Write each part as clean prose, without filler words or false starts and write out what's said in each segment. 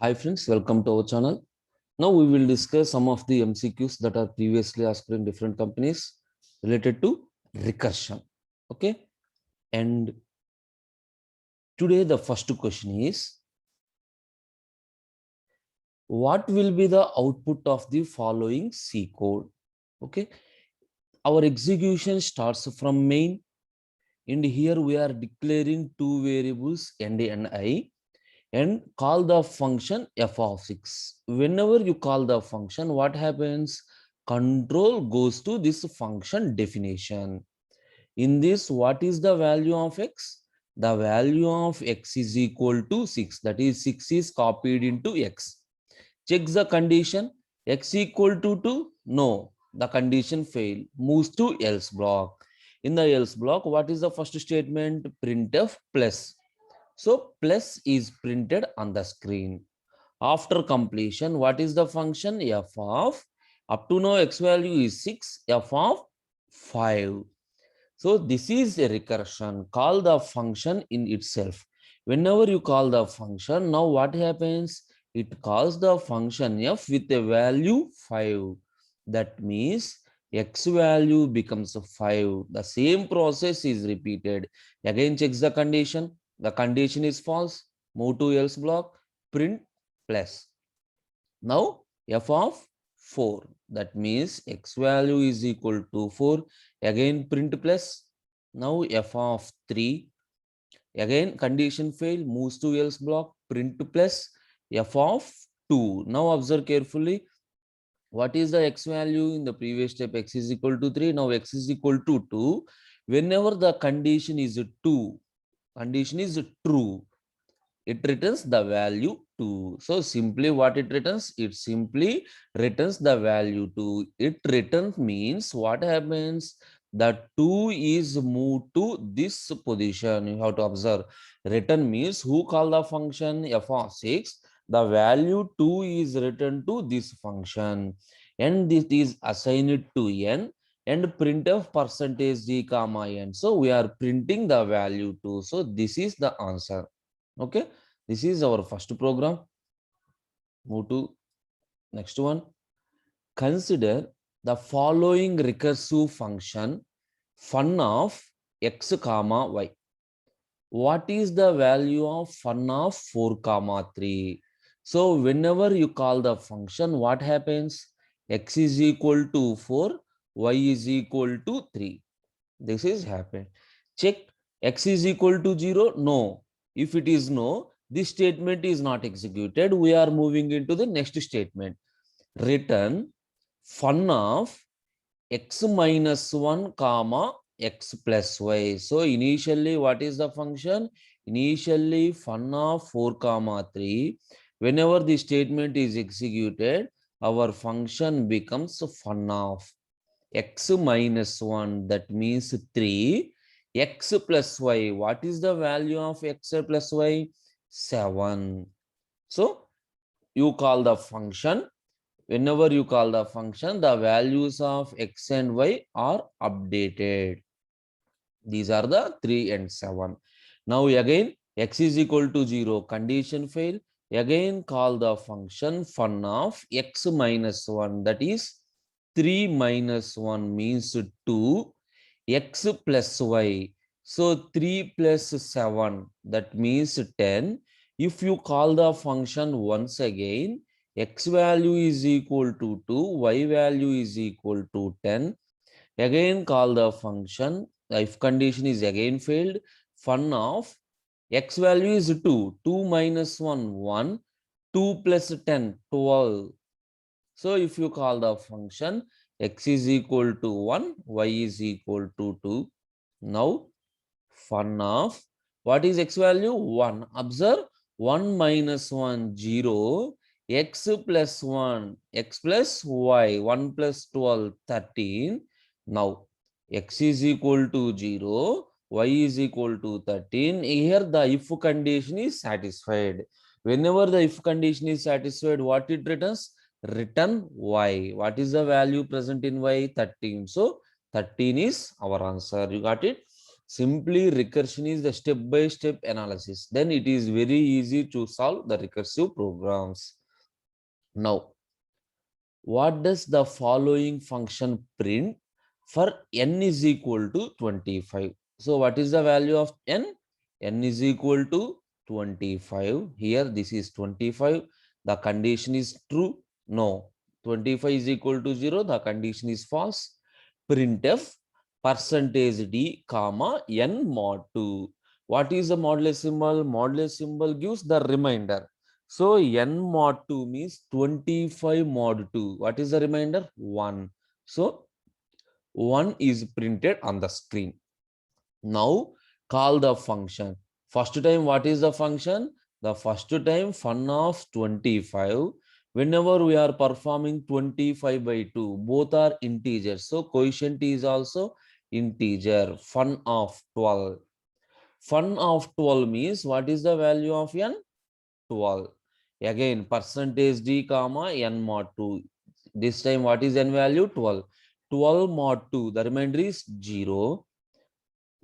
Hi friends, welcome to our channel. Now we will discuss some of the MCQs that are previously asked in different companies related to recursion. Okay, and today the first question is, what will be the output of the following C code? Okay, our execution starts from main, and here we are declaring two variables nd and I, and call the function f of 6. Whenever you call the function, what happens? Control goes to this function definition. In this, what is the value of x? The value of x is equal to 6. That is, 6 is copied into x. Check the condition. X equal to 2? No. The condition failed. Moves to else block. In the else block, what is the first statement? Printf plus. So plus is printed on the screen. After completion, what is the function? F of, up to now x value is 6, f of 5. So this is a recursion. Call the function in itself. Whenever you call the function, now what happens? It calls the function f with a value 5. That means x value becomes 5. The same process is repeated. Again checks the condition. The condition is false. Move to else block. Print plus. Now f of 4. That means x value is equal to 4. Again print plus. Now f of 3. Again condition fail. Moves to else block. Print plus. F of 2. Now observe carefully. What is the x value in the previous step? X is equal to 3. Now x is equal to 2. Whenever the condition is 2, condition is true, it returns the value 2. So simply what it returns? It simply returns the value 2. It returns means what happens? The 2 is moved to this position. You have to observe. Return means who call the function f of 6. The value 2 is returned to this function. And this is assigned to n and printf percentage d comma n. So we are printing the value 2. So this is the answer. Okay, this is our first program. Move to next one. Consider the following recursive function fun of x comma y. What is the value of fun of 4 comma 3? So whenever you call the function, what happens? X is equal to 4, y is equal to 3. This is happened. Check x is equal to 0. No. If it is no, this statement is not executed. We are moving into the next statement. Return fun of x minus 1 comma x plus y. So initially what is the function? Initially fun of 4 comma 3. Whenever the statement is executed, our function becomes fun of x minus 1, that means 3, x plus y. What is the value of x plus y? 7. So you call the function. Whenever you call the function, the values of x and y are updated. These are the 3 and 7. Now again, x is equal to 0, condition fail. Again call the function fun of x minus 1, that is 3 minus 1 means 2, x plus y. So 3 plus 7, that means 10. If you call the function once again, x value is equal to 2, y value is equal to 10. Again call the function. If condition is again failed, fun of x value is 2. 2 minus 1, 1. 2 plus 10, 12. So if you call the function, x is equal to 1, y is equal to 2. Now, fun of, what is x value? 1. Observe, 1 minus 1, 0. X plus 1, x plus y, 1 plus 12, 13. Now, x is equal to 0, y is equal to 13. Here the if condition is satisfied. Whenever the if condition is satisfied, what it returns? Return y. What is the value present in y? 13. So 13 is our answer. You got it? Simply recursion is the step-by-step analysis. Then it is very easy to solve the recursive programs. Now, what does the following function print for n is equal to 25? So what is the value of n? N is equal to 25. Here this is 25. The condition is true. No. 25 is equal to 0. The condition is false. Printf percentage d comma n mod 2. What is the modulus symbol? Modulus symbol gives the remainder. So n mod 2 means 25 mod 2. What is the remainder? 1. So 1 is printed on the screen. Now call the function. First time, what is the function? The first time fun of 25. Whenever we are performing 25 by 2, both are integers. So quotient is also integer. Fun of 12. Fun of 12 means what is the value of n? 12. Again, percentage d comma n mod 2. This time what is n value? 12. 12 mod 2. The remainder is 0.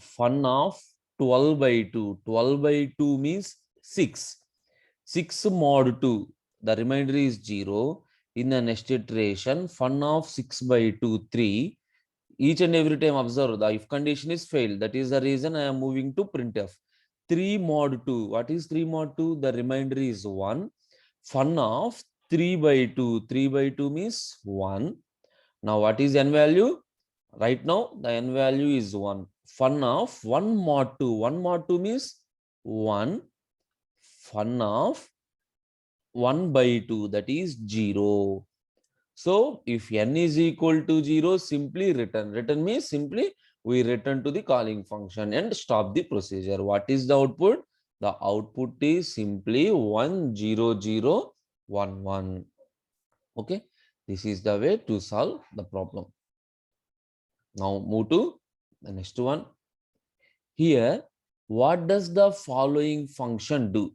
Fun of 12 by 2. 12 by 2 means 6. 6 mod 2. The remainder is 0. In the next iteration, fun of 6 by 2, 3. Each and every time observe the if condition is failed. That is the reason I am moving to printf. 3 mod 2. What is 3 mod 2? The remainder is 1. Fun of 3 by 2. 3 by 2 means 1. Now what is n value? Right now the n value is 1. Fun of 1 mod 2. 1 mod 2 means 1. Fun of 1 by 2, that is 0. So if n is equal to 0, simply return. Return means simply we return to the calling function and stop the procedure. What is the output? The output is simply 10011. Okay, this is the way to solve the problem. Now move to the next one. Here, what does the following function do?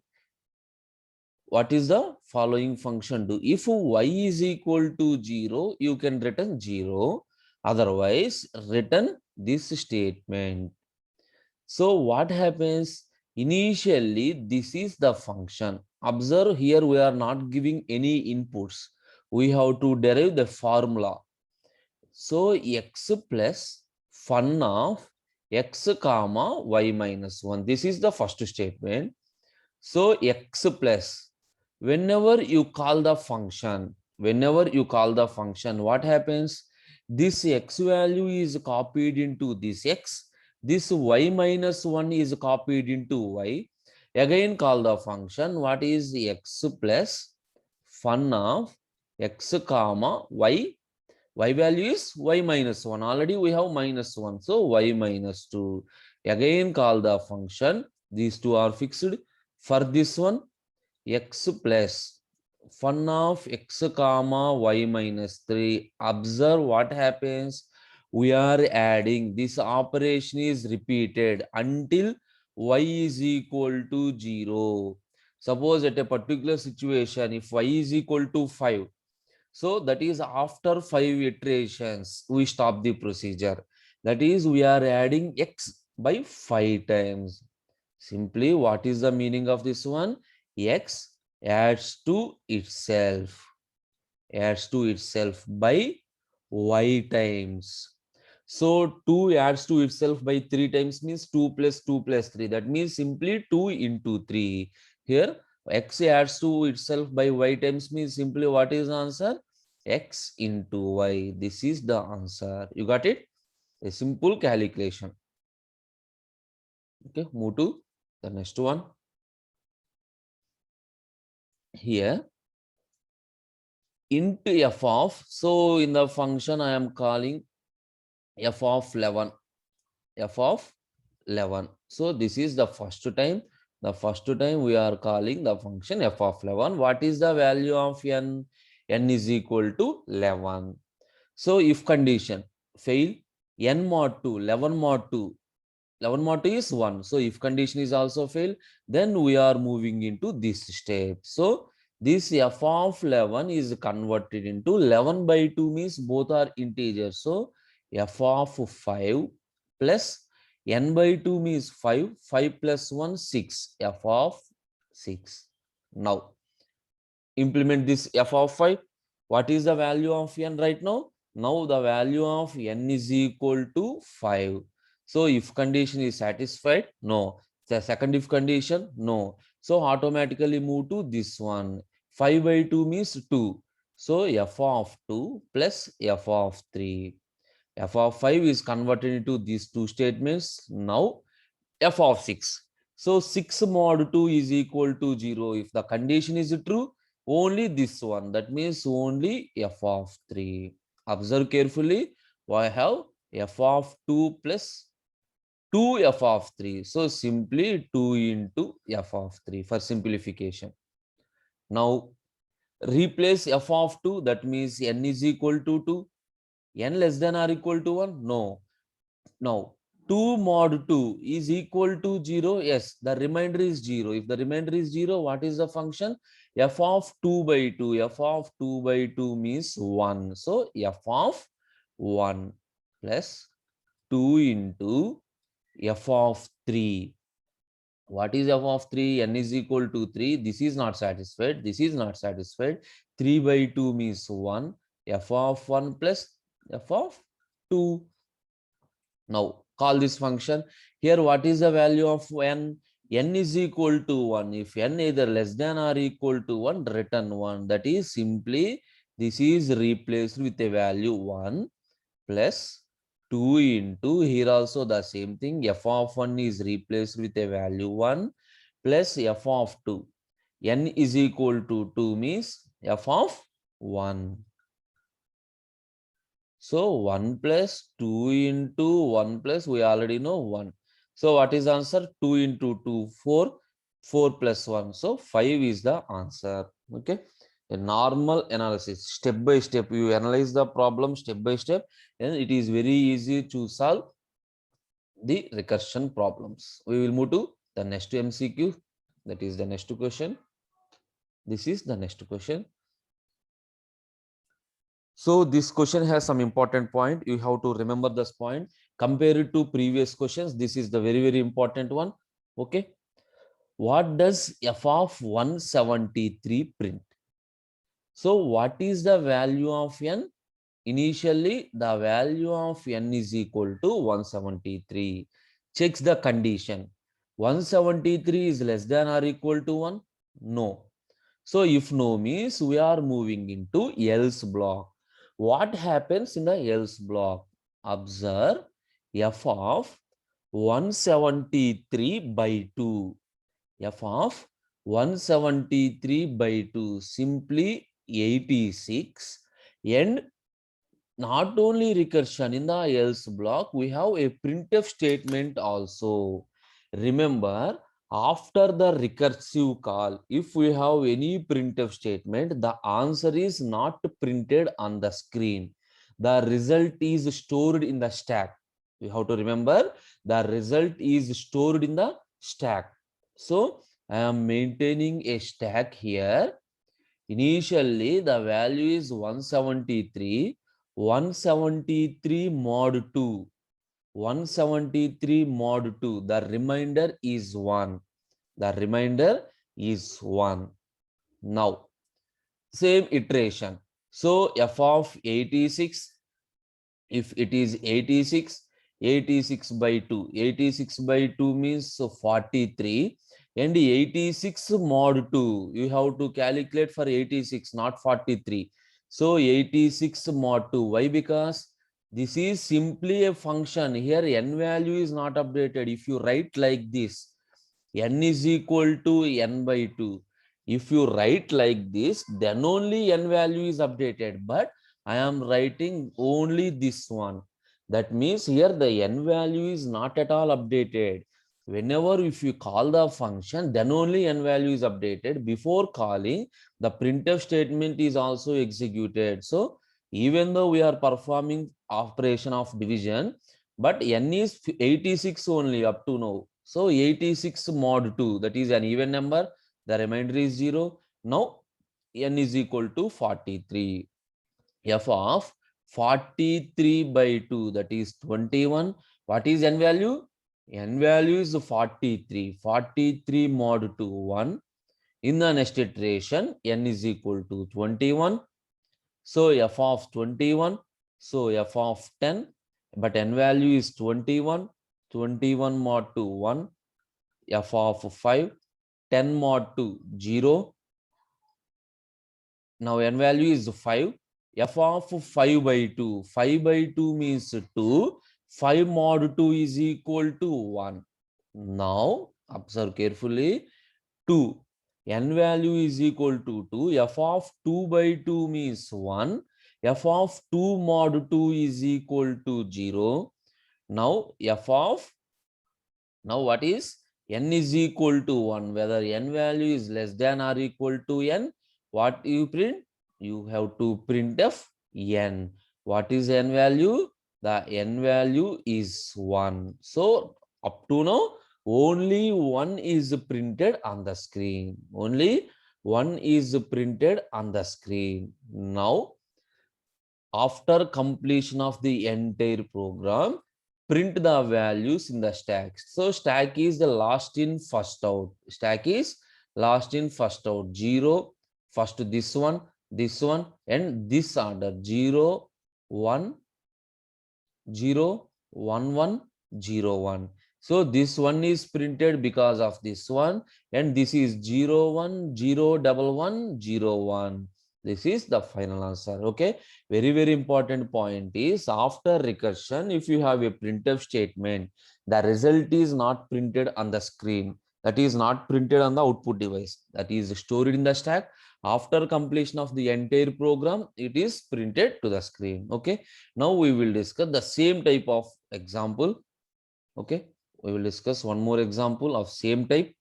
What is the following function do? If y is equal to 0, you can return 0. Otherwise, return this statement. So what happens? Initially, this is the function. Observe here, we are not giving any inputs. We have to derive the formula. So x plus fun of x comma y minus 1. This is the first statement. So x plus, whenever you call the function, what happens? This x value is copied into this x. This y minus 1 is copied into y. Again call the function. What is x plus fun of x comma y? Y value is y minus 1. Already we have minus 1. So y minus 2. Again call the function. These two are fixed. For this one, x plus fun of x comma y minus 3. Observe what happens. We are adding. This operation is repeated until y is equal to 0. Suppose at a particular situation, if y is equal to 5, so that is after 5 iterations, we stop the procedure. That is, we are adding x by 5 times. Simply, what is the meaning of this one? X adds to itself by y times. So 2 adds to itself by 3 times means 2 plus 2 plus 3. That means simply 2 into 3. Here x adds to itself by y times means simply what is the answer? X into y. This is the answer. You got it? A simple calculation. Okay, move to the next one. Here int f of, so in the function I am calling f of 11. So this is the first time. The first time we are calling the function f of 11. What is the value of n? N is equal to 11. So if condition fail, n mod 2, 11 mod 2. 11 mod 2 is 1. So if condition is also fail, then we are moving into this step. So this f of 11 is converted into 11 by 2 means both are integers. So f of 5 plus n by 2 means 5. 5 plus 1, 6. F of 6. Now, implement this f of 5. What is the value of n right now? Now the value of n is equal to 5. So if condition is satisfied, no. The second if condition, no. So automatically move to this one. 5 by 2 means 2. So f of 2 plus f of 3. F of 5 is converted into these two statements. Now f of 6. So 6 mod 2 is equal to 0. If the condition is true, only this one. That means only f of 3. Observe carefully. I have f of 2 plus 2 f of 3. So simply 2 into f of 3 for simplification. Now replace f of 2. That means n is equal to 2. N less than or equal to 1? No. Now, 2 mod 2 is equal to 0. Yes, the remainder is 0. If the remainder is 0, what is the function? F of 2 by 2. F of 2 by 2 means 1. So, f of 1 plus 2 into f of 3. What is f of 3? N is equal to 3. This is not satisfied. This is not satisfied. 3 by 2 means 1. F of 1 plus f of 2. Now call this function. Here what is the value of n? N is equal to 1. If n either less than or equal to 1, return 1. That is simply this is replaced with a value 1 plus 2 into here also the same thing. F of 1 is replaced with a value 1 plus f of 2. N is equal to 2 means f of 1. So 1 plus 2 into 1 plus we already know 1. So what is the answer? 2 into 2, 4. 4 plus 1. So 5 is the answer. Okay. A normal analysis. Step by step. You analyze the problem step by step. And it is very easy to solve the recursion problems. We will move to the next MCQ. That is the next question. This is the next question. So this question has some important point. You have to remember this point. Compare it to previous questions. This is the very, very important one. Okay. What does f of 173 print? So what is the value of n? Initially, the value of n is equal to 173. Checks the condition. 173 is less than or equal to 1? No. So if no means we are moving into else block. What happens in the else block? Observe f of 173 by 2. F of 173 by 2 simply 86. And not only recursion in the else block, we have a printf statement also. Remember, after the recursive call, if we have any printf statement, the answer is not printed on the screen. The result is stored in the stack. You have to remember, the result is stored in the stack. So I am maintaining a stack here. Initially, the value is 173. 173 mod 2. 173 mod 2. The remainder is 1. The remainder is 1. Now, same iteration. So, f of 86, if it is 86, 86 by 2. 86 by 2 means 43. And 86 mod 2. You have to calculate for 86, not 43. So 86 mod 2. Why? Because this is simply a function. Here n value is not updated. If you write like this, n is equal to n by 2. If you write like this, then only n value is updated. But I am writing only this one. That means here the n value is not at all updated. Whenever if you call the function, then only n value is updated. Before calling, the printf statement is also executed. So even though we are performing operation of division, but n is 86 only up to now. So 86 mod 2, that is an even number. The remainder is 0. Now n is equal to 43. F of 43 by 2, that is 21. What is n value? n value is 43. 43 mod to 1. In the next iteration, n is equal to 21. So f of 21. So f of 10. But n value is 21. 21 mod to 1. F of 5. 10 mod to 0. Now n value is 5. F of 5 by 2. 5 by 2 means 2. 5 mod 2 is equal to 1. Now observe carefully. 2. N value is equal to 2. F of 2 by 2 means 1. F of 2 mod 2 is equal to 0. Now now what is? N is equal to 1. Whether n value is less than or equal to n, what you print? You have to print f n. What is n value? The n value is 1. So up to now, only 1 is printed on the screen. Only 1 is printed on the screen. Now, after completion of the entire program, print the values in the stack. So stack is the last in first out. Stack is last in first out. 0, first this one, and this order. 0, 1, 0, 1, 1, 0, 1. So this one is printed because of this one, and this is 0, 1, 0, 1, 1, 0, 1. This is the final answer. Okay. Very, very important point is after recursion, if you have a printf statement, the result is not printed on the screen. That is not printed on the output device. That is stored in the stack. After completion of the entire program, it is printed to the screen. Okay. Now we will discuss the same type of example. Okay. We will discuss one more example of same type.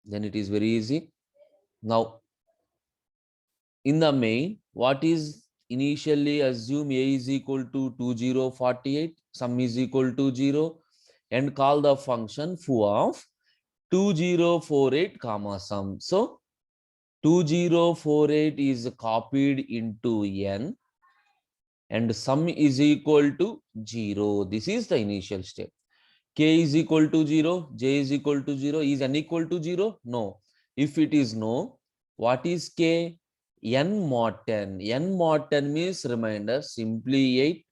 Then it is very easy. Now, in the main, what is initially assume a is equal to 2048, sum is equal to 0, and call the function foo of 2048 comma sum. So 2048 is copied into n and sum is equal to 0. This is the initial step. K is equal to 0, J is equal to 0. Is n equal to 0? No. If it is no, what is K? N mod 10. N mod 10 means reminder simply 8.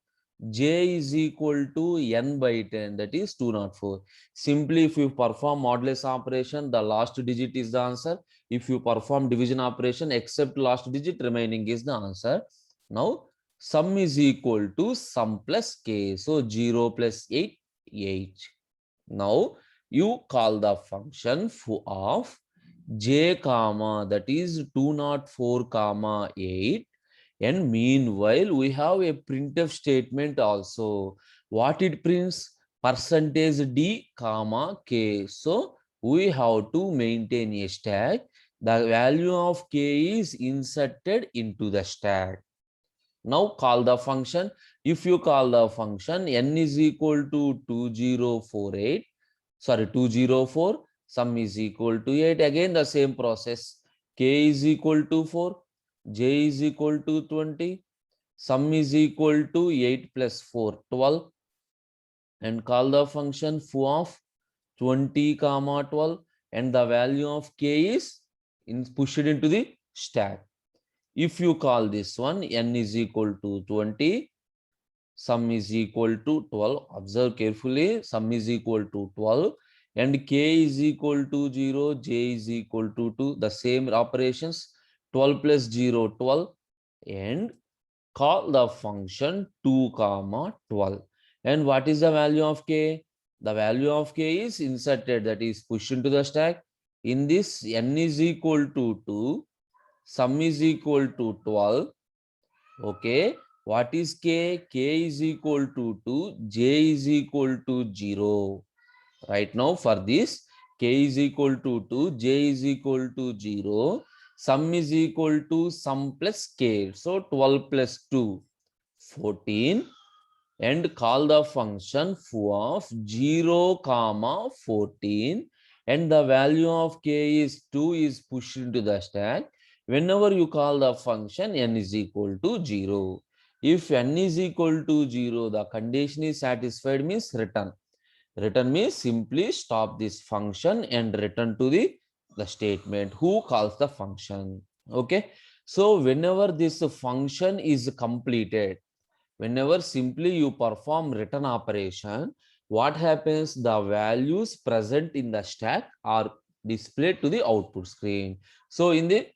J is equal to n by 10, that is 204. Simply if you perform modulus operation, the last digit is the answer. If you perform division operation, except last digit remaining is the answer. Now sum is equal to sum plus k. So 0 plus 8, 8. Now you call the function foo of j comma, that is 204 comma 8. And meanwhile, we have a printf statement also. What it prints? Percentage d comma k. So we have to maintain a stack. The value of k is inserted into the stack. Now call the function. If you call the function, n is equal to 2048, sorry, 204, sum is equal to 8. Again, the same process. K is equal to 4, J is equal to 20, sum is equal to 8 plus 4, 12. And call the function foo of 20 comma 12. And the value of K is pushed into the stack. If you call this one, n is equal to 20, sum is equal to 12. Observe carefully, sum is equal to 12 and k is equal to 0, j is equal to 2. The same operations, 12 plus 0, 12, and call the function 2 comma 12. And what is the value of k? The value of k is inserted, that is pushed into the stack. In this, n is equal to 2, sum is equal to 12. Okay, what is k? K is equal to 2, j is equal to 0. Right now for this, k is equal to 2, j is equal to 0, sum is equal to sum plus k. So 12 plus 2, 14, and call the function foo of 0 comma 14, and the value of k is 2 is pushed into the stack. Whenever you call the function, n is equal to 0. If n is equal to 0, the condition is satisfied means return. Return means simply stop this function and return to the statement who calls the function. Okay. So whenever this function is completed, whenever simply you perform return operation, what happens? The values present in the stack are displayed to the output screen. So in the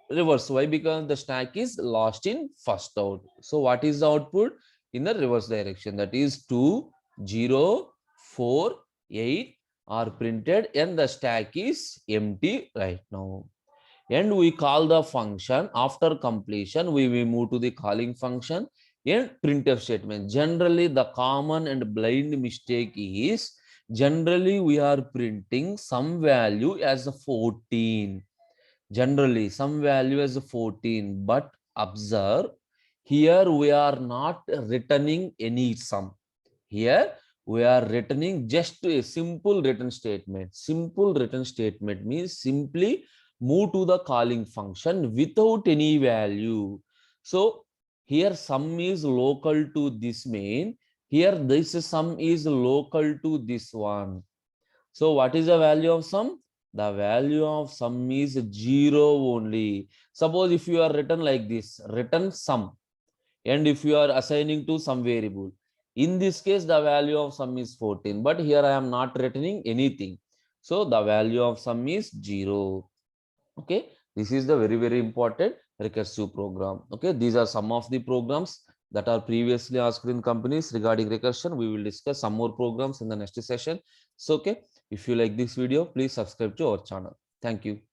reverse, why? Because the stack is lost in first out. So what is the output in the reverse direction? That is 2 0 4 8 are printed and the stack is empty right now. And we call the function. After completion we move to the calling function and printf statement. Generally the common and blind mistake is, generally we are printing some value as a 14, generally some value as 14, but observe, here we are not returning any sum. Here we are returning just a simple return statement. Simple return statement means simply move to the calling function without any value. So here sum is local to this main, here this sum is local to this one. So what is the value of sum? The value of sum is 0 only. Suppose if you are written like this, return sum, and if you are assigning to some variable, in this case the value of sum is 14, but here I am not returning anything, so the value of sum is 0. Okay, this is the very important recursive program. Okay, these are some of the programs that are previously asked in companies regarding recursion. We will discuss some more programs in the next session. So okay, if you like this video, please subscribe to our channel. Thank you.